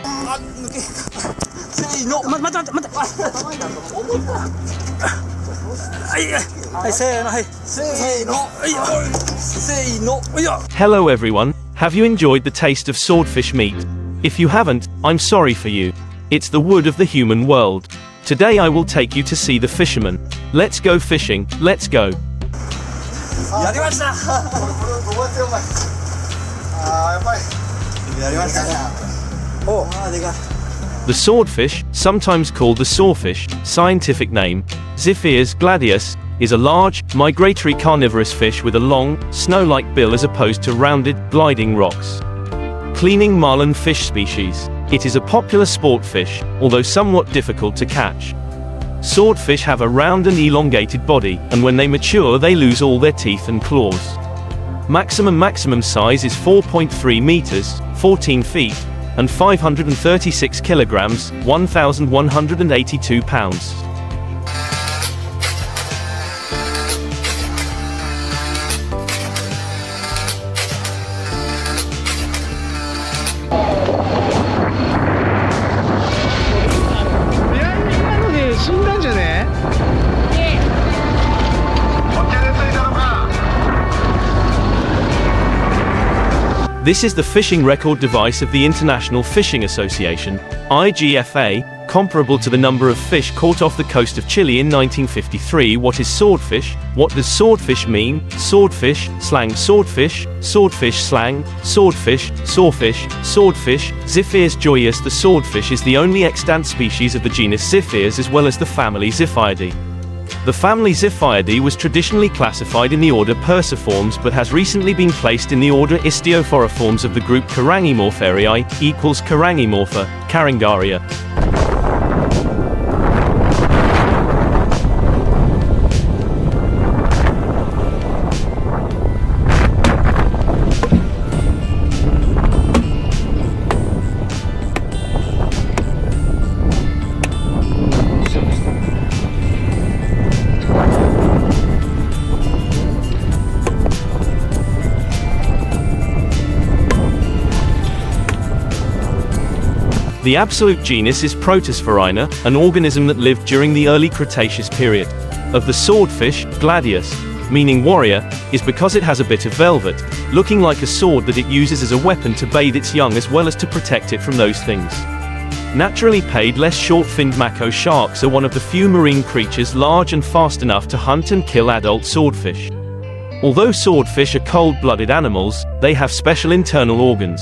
あ、抜け。せーの。待って。はい、せーの、はい。せーの。せーの。Hello everyone, have you enjoyed the taste of swordfish meat? If you haven't, I'm sorry for you. It's the wood of the human world. Today I will take you to see the fishermen. Let's go fishing, let's go. やりました。やっぱり。やりましたね。お、でかい。The swordfish, sometimes called the sawfish, scientific name, Xiphias gladius, is a large, migratory carnivorous fish with a long, snow-like bill as opposed to rounded, gliding rocks. Cleaning marlin fish species, it is a popular sport fish, although somewhat difficult to catch. Swordfish have a round and elongated body, and when they mature they lose all their teeth and claws. Maximum size is 4.3 meters, 14 feet, and 536 kilograms, 1,182 pounds. This is the fishing record device of the International Fishing Association, IGFA, comparable to the number of fish caught off the coast of Chile in 1953. What is swordfish? What does swordfish mean? Swordfish, slang swordfish, swordfish slang, swordfish, sawfish, swordfish, Xiphias joyous. The swordfish is the only extant species of the genus Xiphias as well as the family Xiphiidae. The family Xiphiidae was traditionally classified in the order Perciformes but has recently been placed in the order Istiophoriformes of the group Carangimorpharia equals Carangimorpha, Carangaria. The absolute genus is Protosphaerina, an organism that lived during the early Cretaceous period. Of the swordfish, gladius, meaning warrior, is because it has a bit of velvet, looking like a sword that it uses as a weapon to bathe its young as well as to protect it from those things. Naturally paid less short-finned mako sharks are one of the few marine creatures large and fast enough to hunt and kill adult swordfish. Although swordfish are cold-blooded animals, they have special internal organs.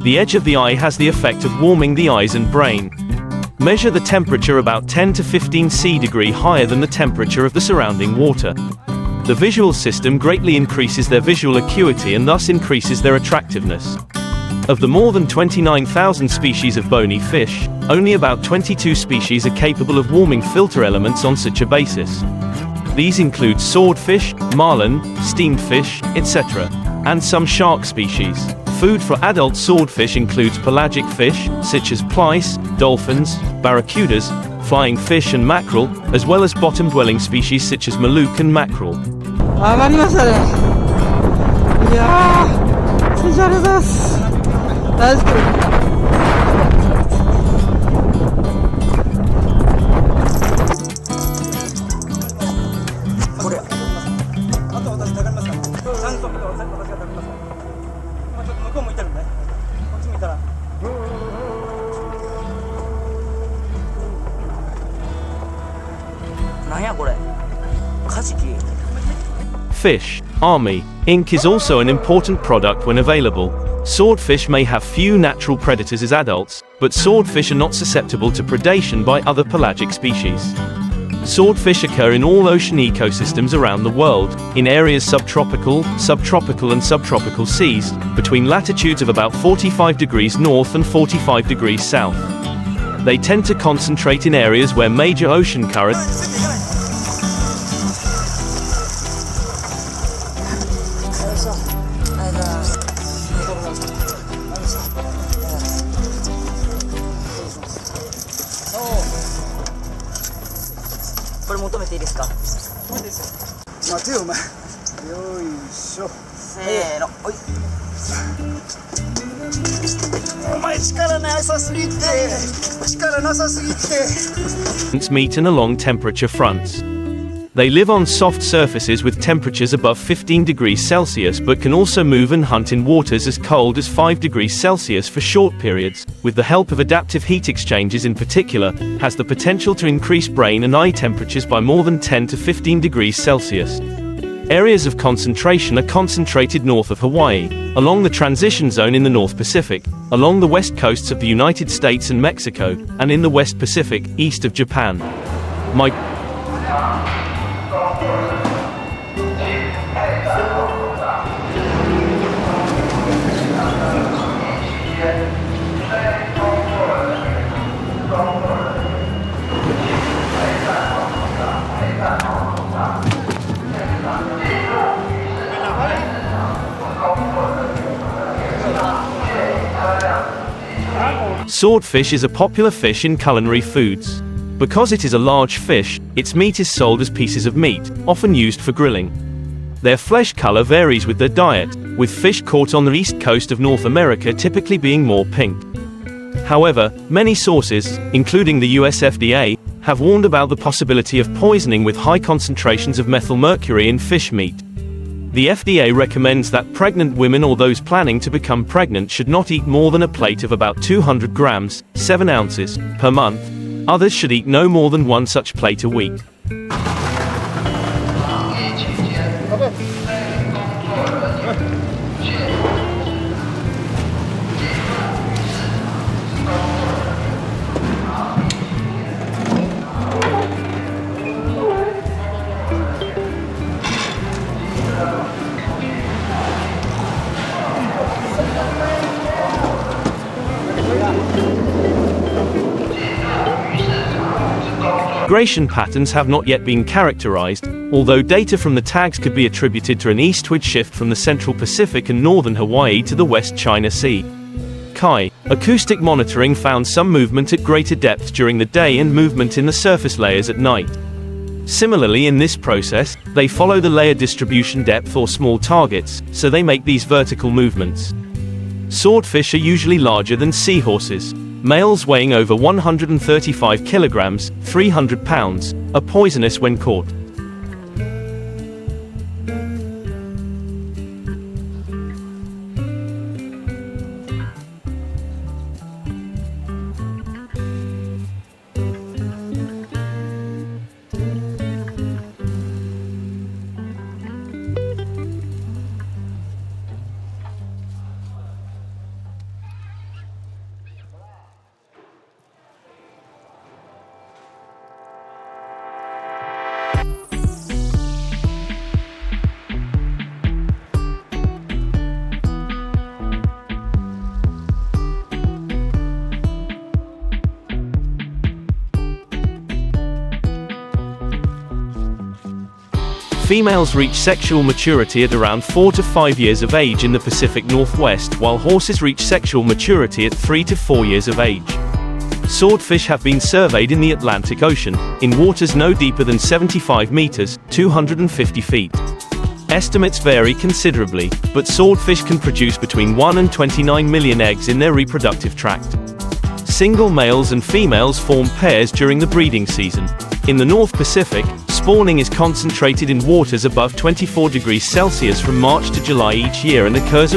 The edge of the eye has the effect of warming the eyes and brain. Measure the temperature about 10 to 15 C higher than the temperature of the surrounding water. The visual system greatly increases their visual acuity and thus increases their attractiveness. Of the more than 29,000 species of bony fish, only about 22 species are capable of warming filter elements on such a basis. These include swordfish, marlin, steamed fish, etc., and some shark species. Food for adult swordfish includes pelagic fish, such as plaice, dolphins, barracudas, flying fish and mackerel, as well as bottom-dwelling species such as malook and mackerel. 上がりましたね。いやー、先生ありがとうございます。大好き。これ。あと私かかりますから。ちゃんと私がかかりますから。今ちょっと向こう向いてるんで、こっち向いたら。なんやこれ。カジキ。Fish, army, ink is also an important product when available. Swordfish may have few natural predators as adults, but swordfish are not susceptible to predation by other pelagic species. Swordfish occur in all ocean ecosystems around the world, in areas subtropical, subtropical and subtropical seas, between latitudes of about 45 degrees north and 45 degrees south. They tend to concentrate in areas where major ocean currentsこれ求めていいですか？待てよお前。よいしょ。せーの、おい。お前力なさすぎて。力なさすぎて。 meet and along temperature fronts. They live on soft surfaces with temperatures above 15 degrees Celsius but can also move and hunt in waters as cold as 5 degrees Celsius for short periods, with the help of adaptive heat exchangers in particular, has the potential to increase brain and eye temperatures by more than 10 to 15 degrees Celsius. Areas of concentration are concentrated north of Hawaii, along the transition zone in the North Pacific, along the west coasts of the United States and Mexico, and in the West Pacific, east of Japan. Swordfish is a popular fish in culinary foods. Because it is a large fish, its meat is sold as pieces of meat, often used for grilling. Their flesh color varies with their diet, with fish caught on the east coast of North America typically being more pink. However, many sources, including the US FDA, have warned about the possibility of poisoning with high concentrations of methylmercury in fish meat. The FDA recommends that pregnant women or those planning to become pregnant should not eat more than a plate of about 200 grams, 7 ounces, per month. Others should eat no more than one such plate a week. Migration patterns have not yet been characterized, although data from the tags could be attributed to an eastward shift from the central Pacific and northern Hawaii to the West China Sea. Acoustic monitoring found some movement at greater depth during the day and movement in the surface layers at night. Similarly, in this process, they follow the layer distribution depth or small targets, so they make these vertical movements. Swordfish are usually larger than seahorses. Males weighing over 135 kilograms, 300 pounds, are poisonous when caught. Females reach sexual maturity at around 4 to 5 years of age in the Pacific Northwest, while horses reach sexual maturity at 3 to 4 years of age. Swordfish have been surveyed in the Atlantic Ocean, in waters no deeper than 75 meters, 250 feet. Estimates vary considerably, but swordfish can produce between 1 and 29 million eggs in their reproductive tract. Single males and females form pairs during the breeding season. In the North Pacific, spawning is concentrated in waters above 24 degrees Celsius from March to July each year and occurs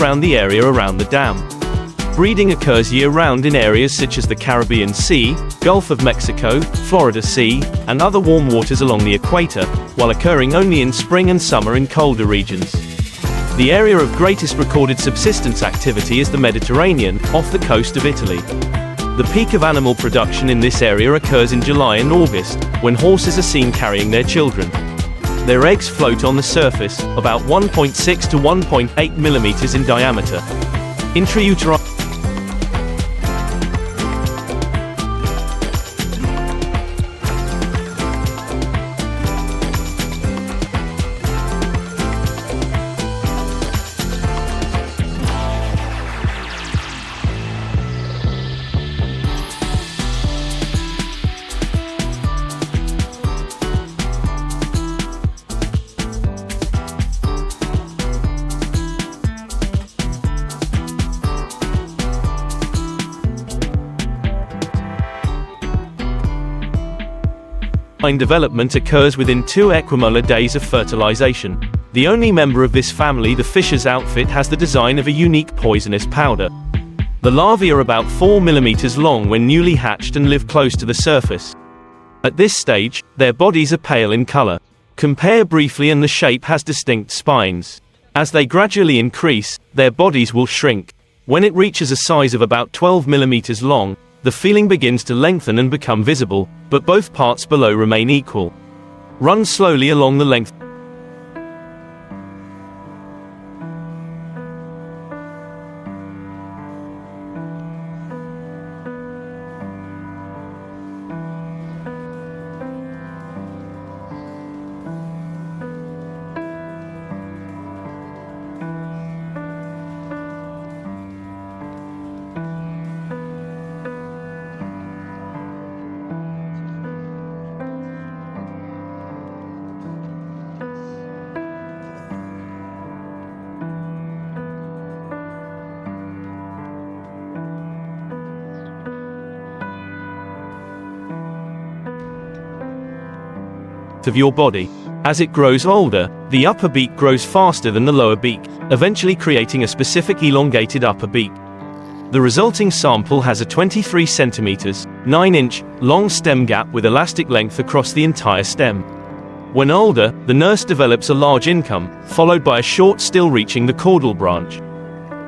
around the area around the dam. Breeding occurs year-round in areas such as the Caribbean Sea, Gulf of Mexico, Florida Sea, and other warm waters along the equator, while occurring only in spring and summer in colder regions. The area of greatest recorded subsistence activity is the Mediterranean, off the coast of Italy. The peak of animal production in this area occurs in July and August, when horses are seen carrying their children. Their eggs float on the surface, about 1.6 to 1.8 millimeters in diameter. Intrauterine development occurs within 2 equimolar days of fertilization. The only member of this family, the fisher's outfit, has the design of a unique poisonous powder. The larvae are about 4 millimeters long when newly hatched and live close to the surface. At this stage, their bodies are pale in color. Compare briefly, and the shape has distinct spines. As they gradually increase, their bodies will shrink. When it reaches a size of about 12 millimeters long, the feeling begins to lengthen and become visible, but both parts below remain equal. Run slowly along the length. Of your body. As it grows older, the upper beak grows faster than the lower beak, eventually creating a specific elongated upper beak. The resulting sample has a 23 centimeters, 9-inch, long stem gap with elastic length across the entire stem. When older, the nurse develops a large income, followed by a short still reaching the caudal branch.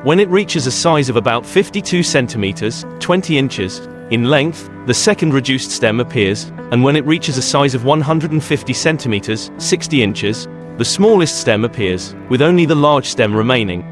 When it reaches a size of about 52 centimeters, 20 inches, in length, the second reduced stem appears, and when it reaches a size of 150 centimeters, 60 inches, the smallest stem appears, with only the large stem remaining.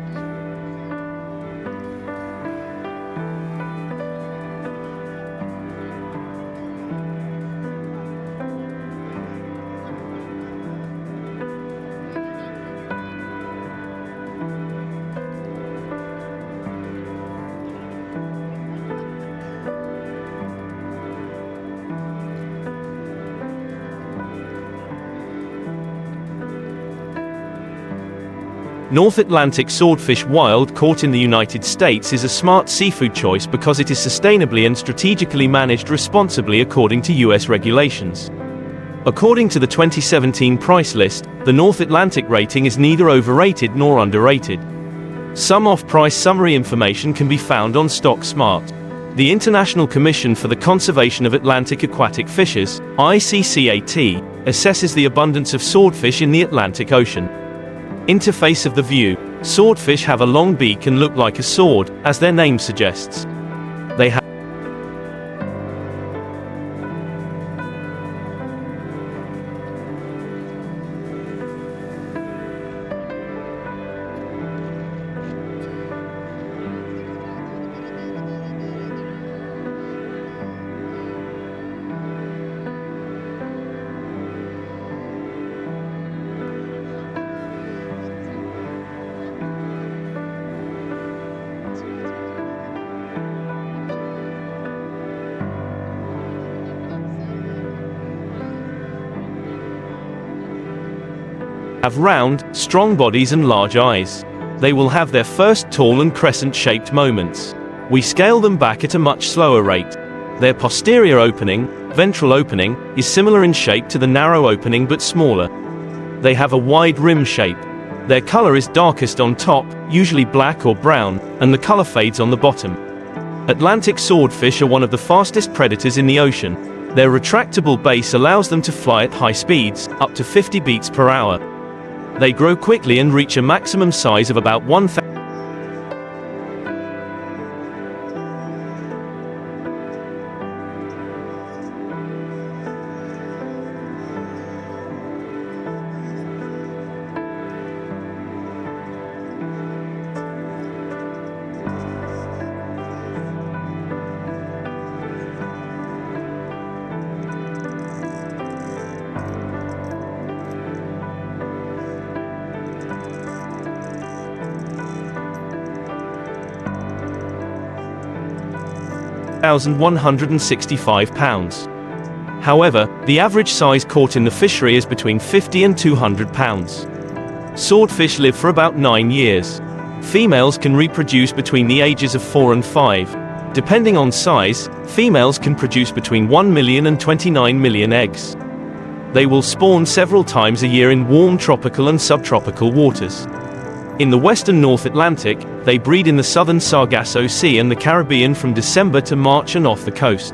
North Atlantic swordfish, wild caught in the United States, is a smart seafood choice because it is sustainably and strategically managed responsibly according to U.S. regulations. According to the 2017 price list, the North Atlantic rating is neither overrated nor underrated. Some off-price summary information can be found on StockSmart. The International Commission for the Conservation of Atlantic Aquatic Fishes, ICCAT, assesses the abundance of swordfish in the Atlantic Ocean. Interface of the view. Swordfish have a long beak and look like a sword, as their name suggests. They have round, strong bodies and large eyes. They will have their first tall and crescent-shaped moments. We scale them back at a much slower rate. Their posterior opening, ventral opening, is similar in shape to the narrow opening but smaller. They have a wide rim shape. Their color is darkest on top, usually black or brown, and the color fades on the bottom. Atlantic swordfish are one of the fastest predators in the ocean. Their retractable base allows them to fly at high speeds, up to 50 beats per hour. They grow quickly and reach a maximum size of about 1,000. £1,165. However, the average size caught in the fishery is between 50 and 200 pounds. Swordfish live for about 9 years. Females can reproduce between the ages of 4 and 5. Depending on size, females can produce between 1 million and 29 million eggs. They will spawn several times a year in warm tropical and subtropical waters. In the western North Atlantic, they breed in the southern Sargasso Sea and the Caribbean from December to March and off the coast.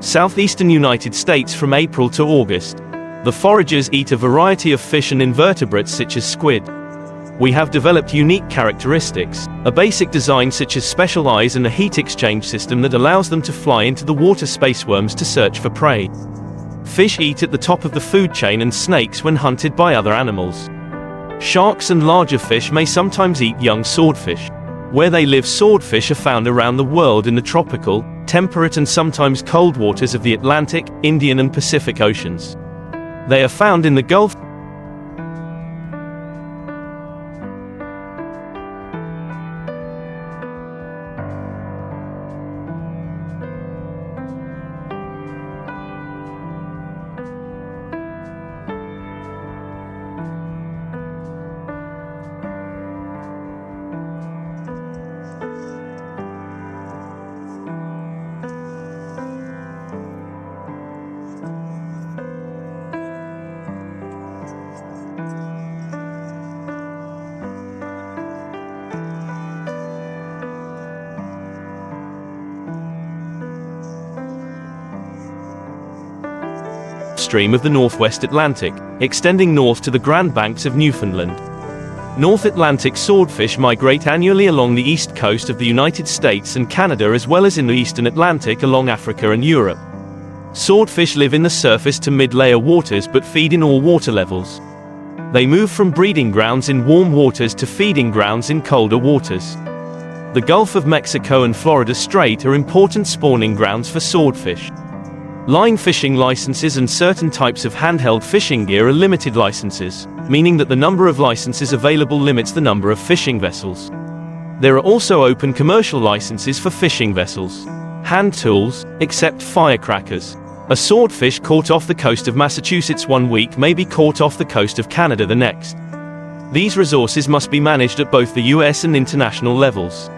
Southeastern United States from April to August. The foragers eat a variety of fish and invertebrates such as squid. We have developed unique characteristics, a basic design such as special eyes and a heat exchange system that allows them to fly into the water spaceworms to search for prey. Fish eat at the top of the food chain and snakes when hunted by other animals. Sharks and larger fish may sometimes eat young swordfish. Where they live, swordfish are found around the world in the tropical, temperate and sometimes cold waters of the Atlantic, Indian and Pacific Oceans. They are found in the Gulf stream of the Northwest Atlantic, extending north to the Grand Banks of Newfoundland. North Atlantic swordfish migrate annually along the east coast of the United States and Canada, as well as in the eastern Atlantic along Africa and Europe. Swordfish live in the surface to mid-layer waters but feed in all water levels. They move from breeding grounds in warm waters to feeding grounds in colder waters. The Gulf of Mexico and Florida Strait are important spawning grounds for swordfish. Line fishing licenses and certain types of handheld fishing gear are limited licenses, meaning that the number of licenses available limits the number of fishing vessels. There are also open commercial licenses for fishing vessels. Hand tools, except firecrackers. A swordfish caught off the coast of Massachusetts one week may be caught off the coast of Canada the next. These resources must be managed at both the US and international levels.